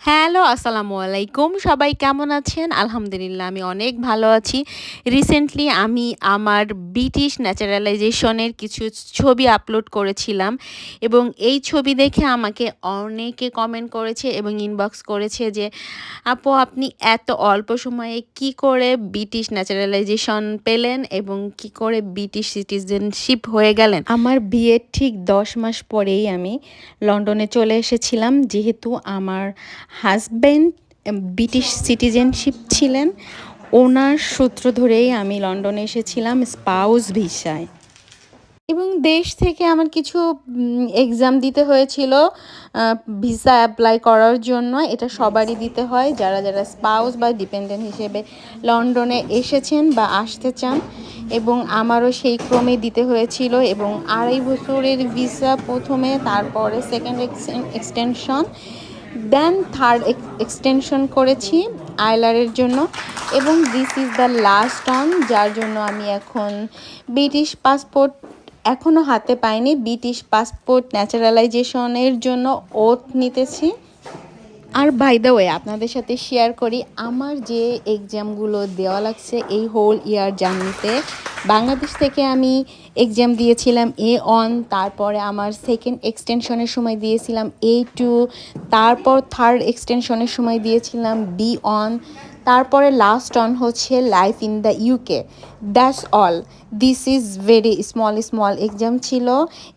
Hello, আসসালামু আলাইকুম। সবাই কেমন আছেন? আলহামদুলিল্লাহ আমি অনেক ভালো আছি। রিসেন্টলি আমি আমার ব্রিটিশ ন্যাচারালাইজেশনের কিছু ছবি আপলোড করেছিলাম এবং এই ছবি দেখে আমাকে অনেকে কমেন্ট করেছে এবং ইনবক্স করেছে যে, "আপু আপনি এত অল্প সময়ে কি করে ব্রিটিশ ন্যাচারালাইজেশন পেলেন এবং কি করে ব্রিটিশ সিটিজেনশিপ হয়ে গেলেন?" আমার বিয়ের ঠিক ১০ মাস পরেই আমি লন্ডনে চলে এসেছিলাম যেহেতু আমার হাজব্যান্ড ব্রিটিশ সিটিজেনশিপ ছিলেন। ওনার সূত্র ধরেই আমি লন্ডনে এসেছিলাম স্পাউস ভিসায় এবং দেশ থেকে আমার কিছু এক্সাম দিতে হয়েছিল ভিসা অ্যাপ্লাই করার জন্য। এটা সবারই দিতে হয় যারা যারা স্পাউস বা ডিপেন্ডেন্ট হিসেবে লন্ডনে এসেছেন বা আসতে চান, এবং আমারও সেই ক্রমে দিতে হয়েছিল এবং ২.৫ বছরের ভিসা প্রথমে, তারপরে সেকেন্ড এক্সটেনশন, দেন থার্ড এক্সটেনশন করেছি আইলারের জন্য এবং this is the last on, যার জন্য আমি এখন ব্রিটিশ পাসপোর্ট এখনও হাতে পাইনি। ব্রিটিশ পাসপোর্ট ন্যাচারালাইজেশনের জন্য ওথ নিতেছি। আর বাই দ্য ওয়ে আপনাদের সাথে শেয়ার করি আমার যে এক্সামগুলো দেওয়া লাগছে এই হোল ইয়ার জার্নিতে। বাংলাদেশ থেকে আমি এক্সাম দিয়েছিলাম A1, তারপরে আমার সেকেন্ড এক্সটেনশনের সময় দিয়েছিলাম A2, তারপর থার্ড এক্সটেনশনের সময় দিয়েছিলাম B1, তারপরে লাস্ট অন হচ্ছে life in the UK. That's all. This is very small exam ছিল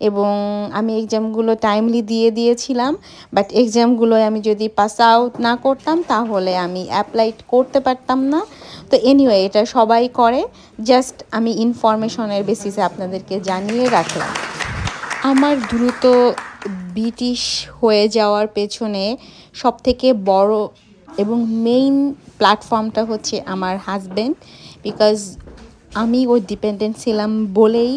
এবং আমি এক্সামগুলো টাইমলি দিয়ে দিয়েছিলাম, বাট এক্সামগুলোয় আমি যদি পাস আউট না করতাম তাহলে আমি অ্যাপ্লাই করতে পারতাম না। তো এনিওয়ে এটা সবাই করে, জাস্ট আমি ইনফরমেশনের বেসিসে আপনাদেরকে জানিয়ে রাখলাম। আমার দ্রুত ব্রিটিশ হয়ে যাওয়ার পেছনে সবথেকে বড় এবং মেইন প্ল্যাটফর্মটা হচ্ছে আমার হাজব্যান্ড, বিকজ আমি ওর ডিপেন্ডেন্ট ছিলাম বলেই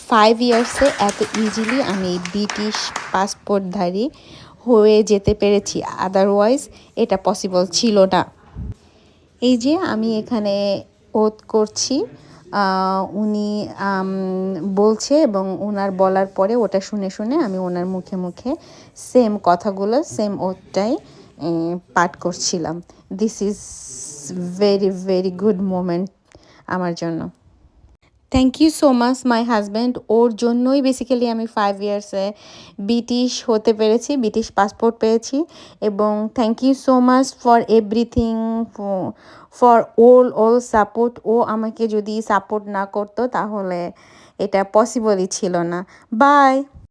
5 ইয়ার্সে এত ইজিলি আমি ব্রিটিশ পাসপোর্টধারী হয়ে যেতে পেরেছি, আদারওয়াইজ এটা পসিবল ছিল না। এই যে আমি এখানে ওথ করছি, উনি বলছে এবং ওনার বলার পরে ওটা শুনে শুনে আমি ওনার মুখে মুখে সেম কথাগুলো, সেম ওথটাই পাঠ করছিলাম। This is very good moment আমার জন্য। Thank you so much my husband. ওর জন্যই বেসিক্যালি আমি 5 ইয়ার্সে ব্রিটিশ হতে পেরেছি, ব্রিটিশ পাসপোর্ট পেয়েছি, এবং thank you so much for everything, for all support. ও আমাকে যদি সাপোর্ট না করতো তাহলে এটা পসিবলই ছিল না। বাই।